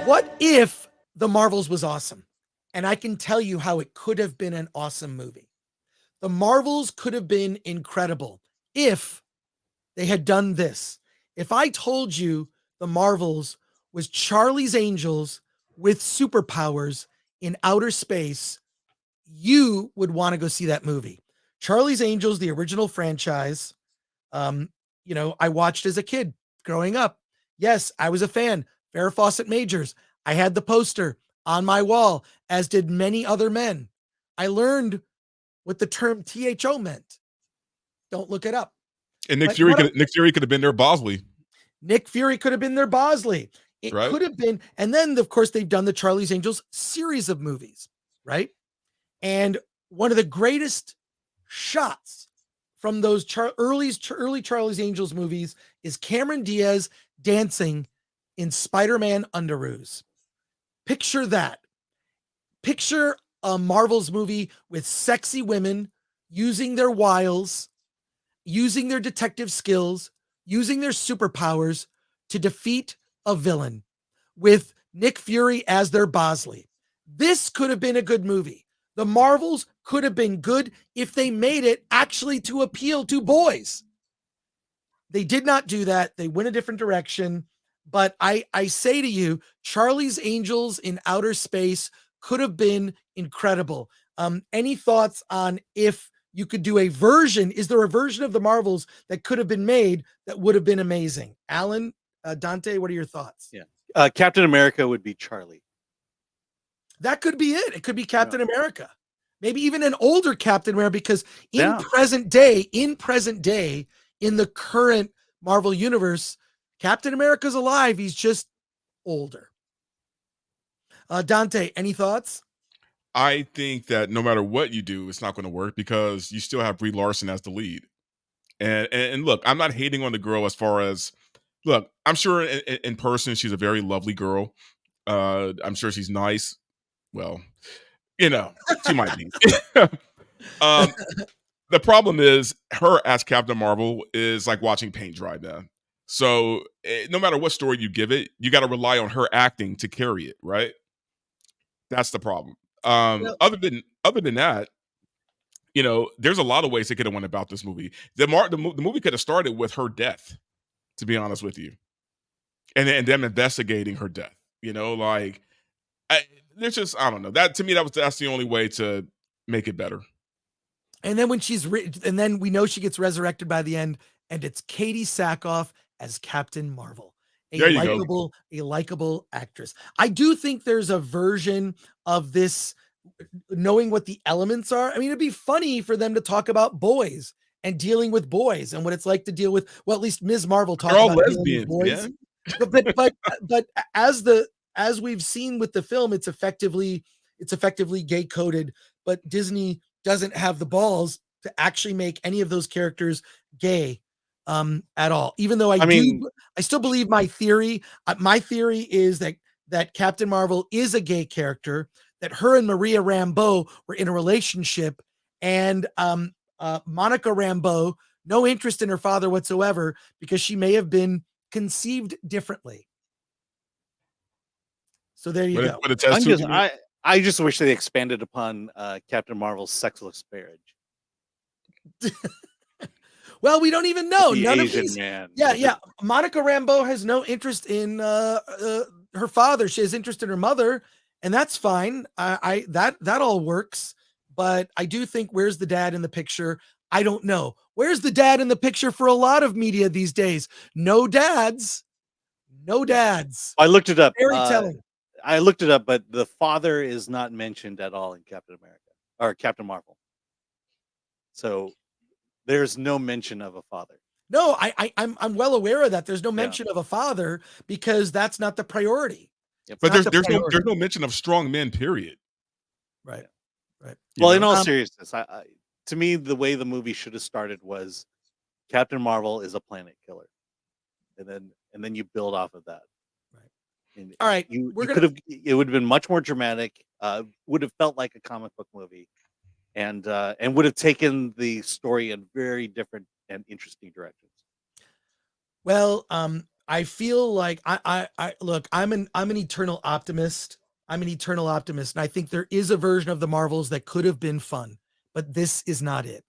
What if The Marvels was awesome? And I can tell you how it could have been an awesome movie. The Marvels could have been incredible if they had done this. If I told you The Marvels was Charlie's Angels with superpowers in outer space, you would want to go see that movie. Charlie's Angels, the original franchise, I watched as a kid growing up. Yes, I was a fan. Farrah Fawcett Majors. I had the poster on my wall, as did many other men. I learned what the term THO meant. Don't look it up. And But what Nick Fury could have been their Bosley, Nick Fury could have been their Bosley. It right? could have been, and then of course they've done the Charlie's Angels series of movies, right? And one of the greatest shots from those early Charlie's Angels movies is Cameron Diaz dancing in Spider-Man underoos. Picture that. Picture a Marvel's movie with sexy women using their wiles, using their detective skills, using their superpowers to defeat a villain with Nick Fury as their Bosley. This could have been a good movie. The Marvels could have been good if they made it actually to appeal to boys. They did not do that. They went a different direction. But I say to you, Charlie's Angels in outer space could have been incredible. Any thoughts on if you could do a version? Is there a version of the Marvels that could have been made that would have been amazing? Alan, Dante, what are your thoughts? Yeah. Captain America would be Charlie. That could be it. It could be Captain America. Maybe even an older Captain America, because in present day, in the current Marvel universe, Captain America's alive. He's just older. Dante, any thoughts? I think that no matter what you do, it's not going to work because you still have Brie Larson as the lead. And look, I'm not hating on the girl as far as, look, I'm sure in person she's a very lovely girl. I'm sure she's nice. Well, she might be. The problem is her as Captain Marvel is like watching paint dry, man. So no matter what story you give it, you got to rely on her acting to carry it, right? That's the problem. Other than that, there's a lot of ways they could have went about this movie. The movie could have started with her death, to be honest with you, and them investigating her death. There's just, I don't know. That to me, that's the only way to make it better. And then when and then we know she gets resurrected by the end, and it's Katie Sackhoff as Captain Marvel. A likable actress. I do think there's a version of this, knowing what the elements are. I mean, it'd be funny for them to talk about boys and dealing with boys and what it's like to deal with. Well, at least Ms. Marvel talks about lesbians, boys. Yeah. But as we've seen with the film, it's effectively gay coded. But Disney doesn't have the balls to actually make any of those characters gay at all. Even though I still believe my theory. My theory is that Captain Marvel is a gay character, that her and Maria Rambeau were in a relationship, and Monica Rambeau, no interest in her father whatsoever, because she may have been conceived differently. So there you go. I just wish they expanded upon Captain Marvel's sexless marriage. Well, we don't even know. None of these. Man. Yeah. Monica Rambeau has no interest in her father. She has interest in her mother, and that's fine. That all works. But I do think, where's the dad in the picture? I don't know. Where's the dad in the picture for a lot of media these days? No dads. I looked it up. Very telling. I looked it up, but the father is not mentioned at all in Captain America or Captain Marvel. So there's no mention of a father. No, I'm well aware of that. There's no mention of a father because that's not the priority. But there's no mention of strong men, period. Right. Well, in all seriousness, to me, the way the movie should have started was Captain Marvel is a planet killer, and then you build off of that. And all right, it would have been much more dramatic. Would have felt like a comic book movie, and would have taken the story in very different and interesting directions. Well, I feel like I look, I'm an eternal optimist. I'm an eternal optimist, and I think there is a version of the Marvels that could have been fun, but this is not it.